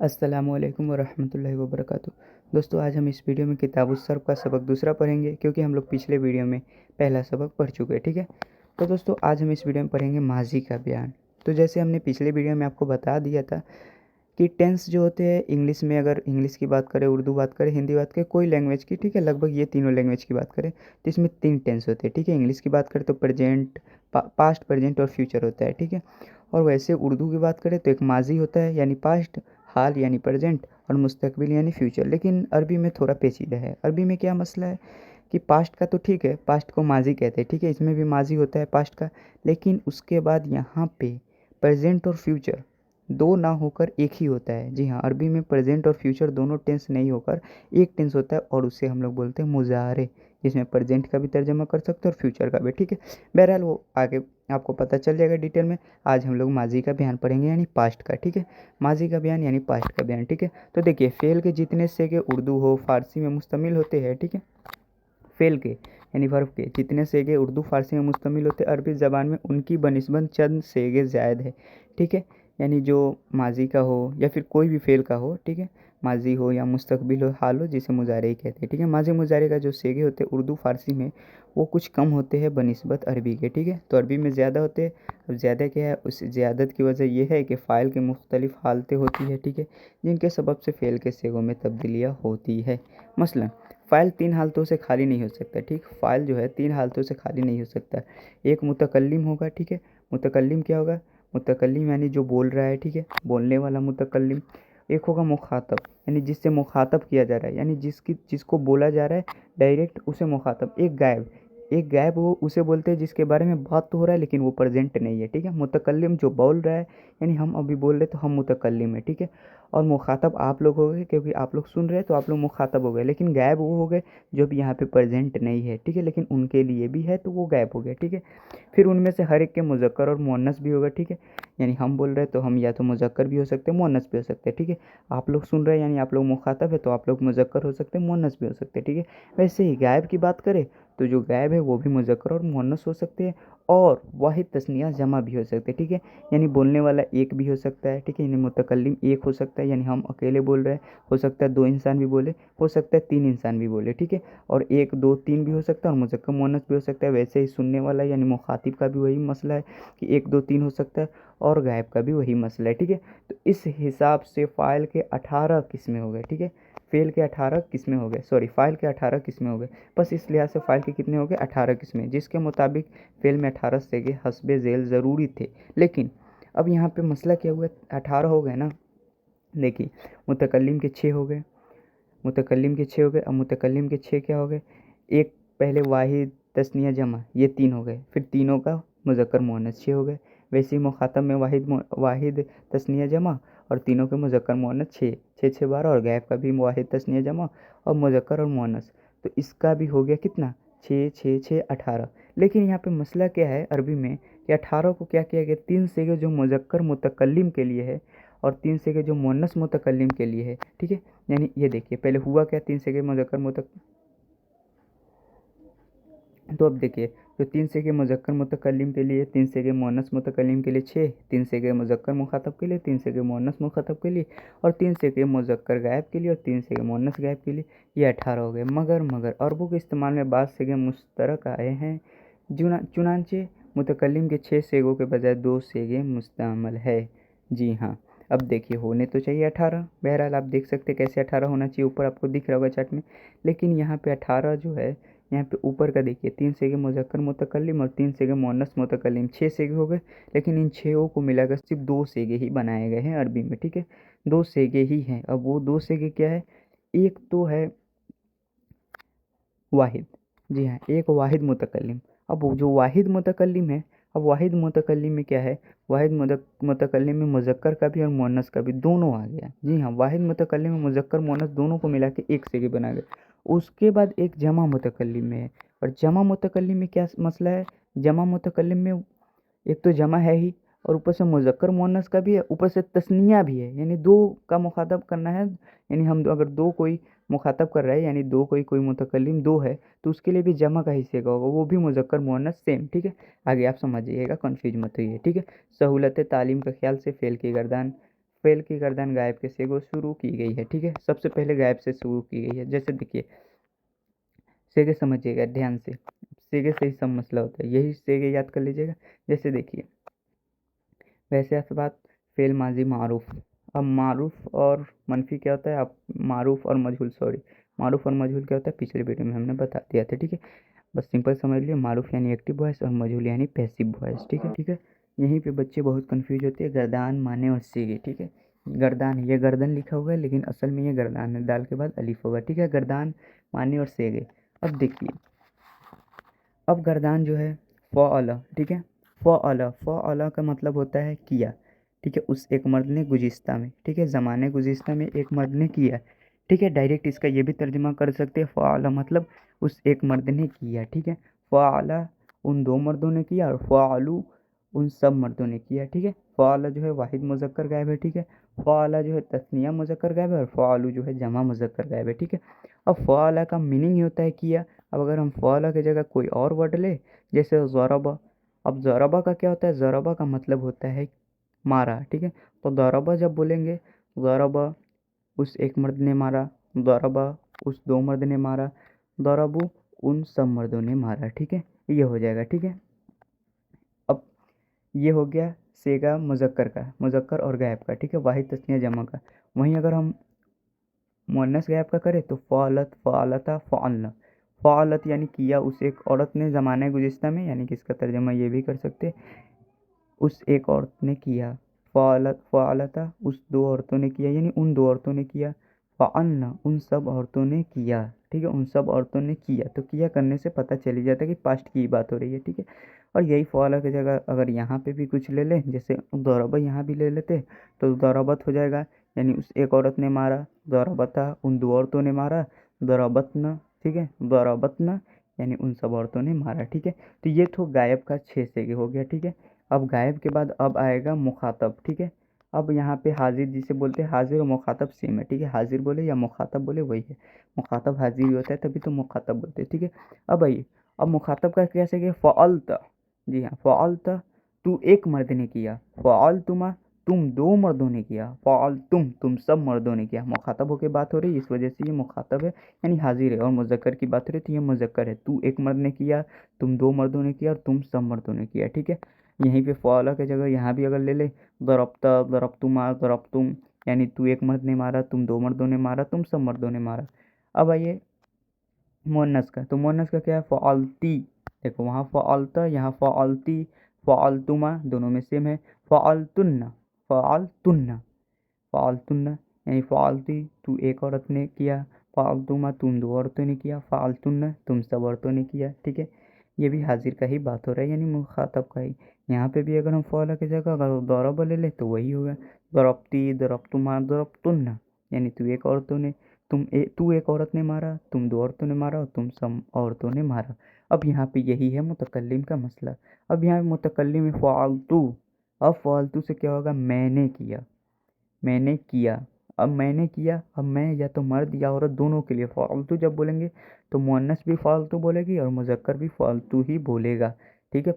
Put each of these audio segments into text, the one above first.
अस्सलामुअलैकुम वरहमतुल्लाहि वबरकातुहू। दोस्तों, आज हम इस वीडियो में किताबुस सर्फ का सबक दूसरा पढ़ेंगे, क्योंकि हम लोग पिछले वीडियो में पहला सबक पढ़ चुके हैं। ठीक है, तो दोस्तों आज हम इस वीडियो में पढ़ेंगे माजी का बयान। तो जैसे हमने पिछले वीडियो में आपको बता दिया था कि टेंस जो होते हैं इंग्लिश में, अगर इंग्लिश की बात करें, उर्दू बात करें, हिंदी बात करें, कोई लैंग्वेज की, ठीक है, लगभग ये तीनों लैंग्वेज की बात करें तो इसमें 3 टेंस होते हैं। ठीक है, इंग्लिश की बात करें तो प्रेजेंट, पास्ट, प्रेजेंट और फ्यूचर होता है। ठीक है, और वैसे उर्दू की बात करें तो एक माजी होता है यानी पास्ट, हाल यानी प्रेजेंट, और मुस्तकबिल यानी फ्यूचर। लेकिन अरबी में थोड़ा पेचीदा है। अरबी में क्या मसला है कि पास्ट का तो ठीक है, पास्ट को माजी कहते हैं, ठीक है, इसमें भी माजी होता है पास्ट का, लेकिन उसके बाद यहाँ पे प्रेजेंट और फ्यूचर दो ना होकर एक ही होता है। जी हाँ, अरबी में प्रेजेंट और फ्यूचर दोनों टेंस नहीं होकर एक टेंस होता है, और उसे हम लोग बोलते हैं मुजारे, जिसमें प्रेजेंट का भी तर्जमा कर सकते हैं और फ्यूचर का भी। ठीक है, बहरहाल वो आगे आपको पता चल जाएगा डिटेल में। आज हम लोग माजी का बयान पढ़ेंगे यानी पास्ट का। ठीक है, माजी का बयान यानी पास्ट का बयान। ठीक है, तो देखिए, फेल के जितने सेगे उर्दू हो फारसी में मुश्तमिल होते हैं, ठीक है, फेल के यानी वर्ब के जितने सेगे उर्दू फारसी में मुश्तमिल होते हैं, अरबी ज़बान में उनकी बनिस्बत चंद सेगे ज़ायद है। ठीक है, यानी जो माजी का हो या फिर कोई भी फेल का हो, ठीक है, माजी हो या मुस्तकबिल हो, हाल हो, जिसे मुजारे ही कहते हैं। ठीक है, माजी मुजारे का जो सेगे होते हैं उर्दू फारसी में, वो कुछ कम होते हैं बनिस्बत अरबी के। ठीक है, तो अरबी में ज़्यादा होते हैं। अब ज़्यादा क्या है, उस ज़्यादत की वजह यह है कि फ़ाइल की मुख्तलिफ हालतें होती है, ठीक है, जिनके सबब से फ़ेल के सेगों में तब्दीलियाँ होती है। मसलन फ़ाइल 3 हालतों से खाली नहीं हो सकता। ठीक, फ़ाइल जो है 3 हालतों से खाली नहीं हो सकता। एक मुतकल्लिम होगा, ठीक है, मुतकल्लिम क्या होगा, मुतकल्लिम यानी जो बोल रहा है, ठीक है, बोलने वाला मुतकल्लिम। एक होगा मुखातब, यानी जिससे मुखातब किया जा रहा है, यानी जिसको बोला जा रहा है डायरेक्ट उसे मुखातब। एक गायब वो उसे बोलते हैं जिसके बारे में बात तो हो रहा है लेकिन वो प्रेजेंट नहीं है। ठीक है, मुतकल्लिम जो बोल रहा है, यानी हम अभी बोल रहे तो हम मुतकल्लिम है। ठीक है, और मुखातब आप लोग हो गए, क्योंकि आप लोग सुन रहे हैं तो आप लोग मुखातब हो गए। लेकिन गायब वो हो गए जो भी यहाँ पे प्रेजेंट नहीं है, ठीक है, लेकिन उनके लिए भी है तो वो गायब हो गए। ठीक है, फिर उनमें से हर एक के मुज़क्कर और मुअन्नस भी होगा। ठीक है, यानी हम बोल रहे हैं तो हम या तो मुज़क्कर भी हो सकते हैं, मुअन्नस भी हो सकते हैं। ठीक है, आप लोग सुन रहे हैं यानी आप लोग मुखातब है तो आप लोग मुज़क्कर हो सकते हैं, मुअन्नस भी हो सकते हैं। ठीक है, वैसे ही गायब की बात करें तो जो गायब है वो भी मुज़क्कर और मुअन्नस हो सकते हैं, और वाहिद तस्निया जमा भी हो सकते हैं। ठीक है, यानी बोलने वाला एक भी हो सकता है, ठीक है, यानी मुतकल्लिम एक हो सकता है, यानी हम अकेले बोल रहे हैं, हो सकता है 2 इंसान भी बोले, हो सकता है 3 इंसान भी बोले। ठीक है, और 1 2 3 भी हो सकता है और मुज़क्कर मुअन्नस भी हो सकता है। वैसे ही सुनने वाला यानी मुखातिब का भी वही मसला है कि 1 2 3 हो सकता है, और गायब का भी वही मसला है। ठीक है, तो इस हिसाब से फ़ाइल के 18 किस्में हो गए। ठीक है, फेल के 18 किस्में हो गए, सॉरी, फ़ाइल के 18 किस्में हो गए। बस इस लिहाज से फ़ाइल के कितने हो गए, 18 किस्में, जिसके मुताबिक फेल में 18 सेगे हस्बे झेल ज़रूरी थे। लेकिन अब यहाँ पे मसला क्या हुआ, 18 हो गए ना। देखिए, मुतकल्लिम के 6 हो गए, मुतकल्लिम के 6 हो गए। अब मुतकल्लिम के 6 क्या हो गए, एक पहले वाहिद तस्निया जमा, ये 3 हो गए, फिर तीनों का मुज़क्कर मुअन्नस 6 हो गए। वैसे ही मुखातब में वाहिद तस्निया जमा और तीनों के मुज़क्कर मुअन्नस 6 6 6 12, और गैब का भी वाहिद तस्निया जमा और मुज़क्कर और मुअन्नस, तो इसका भी हो गया कितना, 6 6 6 18। लेकिन यहाँ पे मसला क्या है अरबी में कि 18 को क्या किया गया, 3 से जो मुज़क्कर मुतकल्लिम के लिए है और 3 से जो मुअन्नस मुतकल्लिम के लिए है। ठीक है, यानी ये देखिए पहले हुआ क्या, 3 से मुज़क्कर मुतक तो अब देखिए, जो 3 से मुज़क्कर मुतकल्लिम के लिए, 3 से मुअन्नस मुतकल्लिम के लिए 6, 3 से मुज़क्कर मुखातब के लिए, 3 से मुअन्नस मुखातब के लिए, और 3 से मुज़क्कर गायब के लिए, और 3 से मुअन्नस गायब के लिए, ये 18 हो गए। मगर अरबों के इस्तेमाल में बाद सेगे मुश्तरक आए हैं, चुनांचे मुतकल्लिम के 6 सेगों के बजाय 2 सेगे मुस्तअमल है। जी हाँ, अब देखिए, होने तो चाहिए 18, बहरहाल आप देख सकते हैं कैसे 18 होना चाहिए, ऊपर आपको दिख रहा होगा चार्ट में, लेकिन यहाँ पे 18 जो है, यहाँ पे ऊपर का देखिए, 3 सेगे मुज़क्कर मुतकल्लिम और 3 सेगे मुअन्नस मुतकल्लिम, 6 सेगे हो गए। लेकिन इन 6 को मिलाकर सिर्फ 2 सेगे ही बनाए गए हैं अरबी में। ठीक है, 2 सेगे ही हैं। अब वो 2 सेगे क्या है, एक तो है वाहिद, जी हाँ, एक वाहिद मुतकल्लिम। अब वो जो वाहिद मुतकल्लिम है, अब वाहिद मुतकल्लिम में क्या है, वाहिद मुतकल्लिम में मुज़क्कर का भी और मुअन्नस का भी दोनों आ गया। जी हाँ, वाहिद मुतकल्लिम में मुज़क्कर मुअन्नस दोनों को मिला के एक सेगे बना गए। उसके बाद एक जमा मुतकल्लिम में है, और जमा मुतकल्लिम में क्या मसला है, जमा मुतकल्लिम में एक तो जमा है ही, और ऊपर से मुज़क्कर मुअन्नस का भी है, ऊपर से तस्निया भी है, यानी दो का मुखातब करना है। यानी हम अगर दो कोई मुखातब कर रहा है, यानी दो कोई मुतकल्लिम दो है, तो उसके लिए भी जमा का हिस्से का होगा, वो भी मुज़क्कर मुअन्नस सेम। ठीक है, आगे आप समझिएगा, कन्फ्यूज मत होइए। ठीक है, सहूलत तालीम का ख्याल से फ़ेल की गर्दान फेल की गर्दन गायब के से वो शुरू की गई है, ठीक है। सबसे पहले गायब से शुरू की गई है। जैसे देखिए, सेगे समझिएगा ध्यान से, सेगे से ही सब मसला होता है, यही सेगे याद कर लीजिएगा। जैसे देखिए, वैसे असबात फेल माजी मारूफ। अब मारूफ और मनफी क्या होता है, अब मारूफ और मजहूल, सॉरी, मारूफ और मजहूल क्या होता है पिछले वीडियो में हमने बता दिया था, ठीक है। बस सिंपल समझ लिए, मारूफ यानी एक्टिव वॉइस और मजहूल यानी पैसिव वॉइस, ठीक है, ठीक है। यहीं पे बच्चे बहुत कंफ्यूज होते हैं, गर्दान, माने और सीगे, ठीक है। गर्दान, ये गर्दन लिखा हुआ है लेकिन असल में ये गर्दान है, दाल के बाद अलीफ होगा, ठीक है। गर्दान, माने और सेगे। अब देखिए, अब गर्दान जो है फ़अला, ठीक है। फ़अला, फ़अला का मतलब होता है किया, ठीक है। उस एक मर्द ने गुज़िश्ता में, ठीक है, ज़माने गुज़िश्ता में एक मर्द ने किया, ठीक है। डायरेक्ट इसका ये भी तर्जुमा कर सकते हैं, फ़अला मतलब उस एक मर्द ने किया, ठीक है। फ़अला उन दो मर्दों ने किया और फ़अलू उन सब मर्दों ने किया, ठीक है। फ़अला जो है वाहिद मुज़क्कर गायब है, ठीक है। फ़अला जो है तस्निया मुज़क्कर गायब है और फ़अलू जो है जमा मुज़क्कर गायब है, ठीक है। अब फ़अला का मीनिंग ही होता है किया। अब अगर हम फ़अला की जगह कोई और वर्ड ले, जैसे ज़रबा, अब ज़रबा का क्या होता है, ज़रबा का मतलब होता है मारा, ठीक है। तो ज़रबा जब बोलेंगे, ज़रबा उस एक मर्द ने मारा, ज़रबा उस दो मर्द ने मारा, ज़रबू उन सब मर्दों ने मारा, ठीक है। ये हो जाएगा, ठीक है। अब ये हो गया सेगा मुज़क्कर का, मुज़क्कर और गायब का, ठीक है, वाहिद तस्निया जमा का। वहीं अगर हम मुअन्नस गायब का करें तो फ़अलत, फ़अलता, फ़अलना। फ़अलत यानी किया उस एक औरत ने ज़माने गुज़िश्ता में, यानी कि इसका तर्जुमा ये भी कर सकते उस एक औरत ने किया। फ़अलत, फ़अलता उस दो औरतों ने किया, यानी उन दो औरतों ने किया। फ़अलना उन सब औरतों ने किया, ठीक है, उन सब औरतों ने किया। तो किया करने से पता चल ही जाता है कि पास्ट की बात हो रही है, ठीक है। और यही फ़अला की जगह अगर यहाँ पे भी कुछ ले लें, जैसे ज़रबा यहाँ भी ले लेते तो ज़रबत हो जाएगा, यानी उस एक औरत ने मारा, ज़रबता उन दो औरतों ने मारा, ज़रबतना, ठीक है, ज़रबतना यानी उन सब औरतों ने मारा, ठीक है। तो ये तो गायब का 6 से हो गया, ठीक है। अब गायब के बाद अब आएगा मुखातब, ठीक है। अब यहाँ पे हाजिर जिसे बोलते हैं, हाजिर और मुखातब सेम है, ठीक है। हाजिर बोले या मुखातब बोले वही है, मुखातब हाजिर ही होता है तभी तो मुखातब बोलते हैं, ठीक है। अब आइए, अब मुखातब का कैसे किया, फ़अलता, जी हाँ, फ़अलता तू एक मर्द ने किया, फ़अलतुमा तुम दो मर्दों ने किया, तुम सब मर्दों ने किया। मुखातब होकर बात हो रही है, इस वजह से ये मुखातब है, यानी हाजिर है। और मुज़क्कर की बात हो रही है तो ये मुज़क्कर है, तू एक मर्द ने किया, तुम दो मर्दों ने किया और तुम सब मर्दों ने किया, ठीक है। यहीं पे फ़अला की जगह यहाँ भी अगर ले ले, ज़रबता, ज़रबतुमा, ज़रबतुम, यानी तू एक मर्द ने मारा, तुम दो मर्दों ने मारा, तुम सब मर्दों ने मारा। अब आइए मुअन्नस का, तो मुअन्नस का क्या है, फ़अलती, देखो वहाँ फ़अलता, यहाँ फ़अलती, फ़अलतुमा दोनों में सेम है। फ़अलतुन्ना, फ़अलतुन्ना, फ़अलतुन्ना यानी फ़अलती तू एक औरत ने किया, फ़अलतुमा तुम दो औरतों ने किया, फ़अलतुन्ना तुम सब औरतों ने किया, ठीक है। ये भी हाजिर का ही बात हो रहा है, यानी मुखातब का ही। यहाँ पे भी अगर हम फ़अला की जगह अगर ज़रब ले ले तो वही होगा, ज़रबती, ज़रबतुमा, ज़रबतुन्ना, यानी तू एक औरतों ने, तू एक औरत ने मारा, तुम दो औरतों ने मारा और तुम सब औरतों ने मारा। अब यहाँ पे यही है मुतकल्लिम का मसला। अब यहाँ मुतकल्लिम में फ़अलतू, अब फ़अलतू से क्या होगा, मैंने किया, मैंने किया। अब मैंने किया, अब मैं या तो मर्द या औरत दोनों के लिए फ़ालतू जब बोलेंगे तो मुअन्नस भी फ़ालतू बोलेगी और मुज़क्कर भी फ़ालतू ही बोलेगा, ठीक है।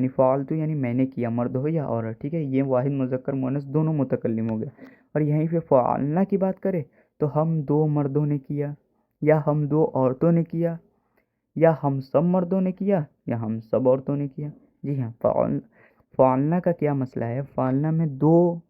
फ़ालतू यानी मैंने किया, मर्द हो या औरत, ठीक है। ये वाहिद मुज़क्कर मुअन्नस दोनों मुतकल्लिम हो गए। और यहीं पे फ़अलना की बात करें तो हम दो मर्दों ने किया, या हम दो औरतों ने किया, या हम सब मर्दों ने किया, या हम सब औरतों ने किया। जी हाँ, फ़अलना का क्या मसला है, फ़अलना में दो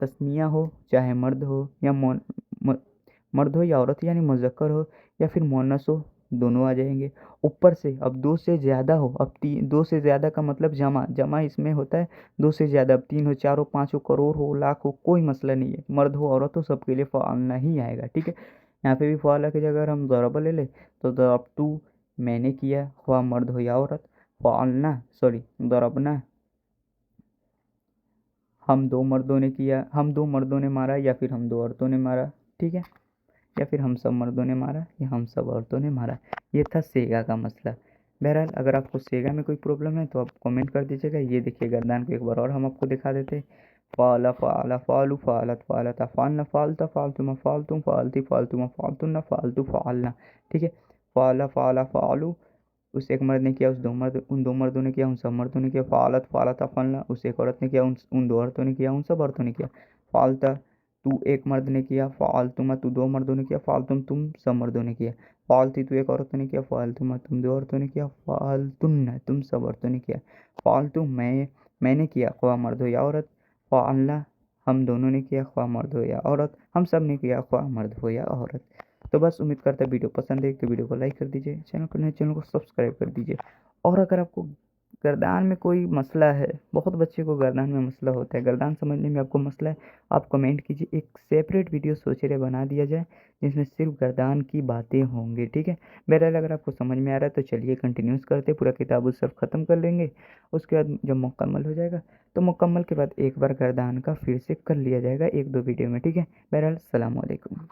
तस्निया हो, चाहे मर्द हो या मर्द हो या औरत, यानी मुज़क्कर हो या फिर मुअन्नस हो, दोनों आ जाएंगे। ऊपर से अब दो से ज़्यादा हो, अब तीन, दो से ज़्यादा का मतलब जमा, जमा इसमें होता है दो से ज़्यादा, अब तीन हो, चार हो, पाँच हो, करोड़ हो, लाख हो, कोई मसला नहीं है, मर्द हो औरत हो सबके लिए फ़अलना ही आएगा, ठीक है। यहाँ पे भी फ़अला की जगह अगर हम ज़रबा ले ले तो ज़रबतू मैंने किया, ख्वाह मर्द हो या औरत, फ़अलना सॉरी ज़रबना हम दो मर्दों ने किया, हम दो मर्दों ने मारा या फिर हम दो औरतों ने मारा, ठीक है। या फिर हम सब मर्दों ने मारा या हम सब औरतों ने मारा। ये था सेगा का मसला। बहरहाल अगर आपको सेगा में कोई प्रॉब्लम है तो आप कमेंट कर दीजिएगा। ये देखिए गर्दान को एक बार और हम आपको दिखा देते। फ़ाला, फ़ाला, फ़ालू, फ़ालत, फ़ालता, फ़ालना, फ़ालता, फ़ालतुमा, फ़ालतुम, फ़ालती, फ़ालतुमा, फ़ालतुन्ना, फ़ालतू, फ़ालना, ठीक है। फ़ाला, फ़ाला, फ़ालू उस एक मर्द ने किया, उन दो मर्दों ने किया, उन सब मर्दों ने किया। फ़ालत, फ़ालता, फ़लना उस एक औरत ने किया, उन दो औरतों ने किया, उन सब औरतों ने किया। फालता तू एक मर्द ने किया, फालतुमा तू दो मर्दों ने किया, फालतुम तुम सब मर्दों ने किया, फालती तू एक औरत ने किया, फालतुमा तुम दो औरतों ने किया, फालतुन तुम सब औरतों ने किया, फालतू मैंने किया, ख्वाह मर्द हो या औरत, फ़ाअल्ना हम दोनों ने किया, ख्वाह मर्द हो या औरत, हम सब ने किया, ख्वाह मर्द हो या औरत। तो बस उम्मीद करता है वीडियो पसंद है तो वीडियो को लाइक कर दीजिए, चैनल को सब्सक्राइब कर दीजिए। और अगर आपको गर्दन में कोई मसला है, बहुत बच्चे को गर्दन में मसला होता है, गर्दन समझने में आपको मसला है, आप कमेंट कीजिए, एक सेपरेट वीडियो सोच रहे बना दिया जाए जिसमें सिर्फ गर्दन की बातें होंगी, ठीक है। बहरहाल अगर आपको समझ में आ रहा है तो चलिए कंटिन्यूस करते, पूरा किताब उस सब ख़त्म कर लेंगे। उसके बाद जब मुकम्मल हो जाएगा तो मुकम्मल के बाद एक बार गर्दन का फिर से कर लिया जाएगा एक दो वीडियो में, ठीक है। बहरहाल सलाम वालेकुम।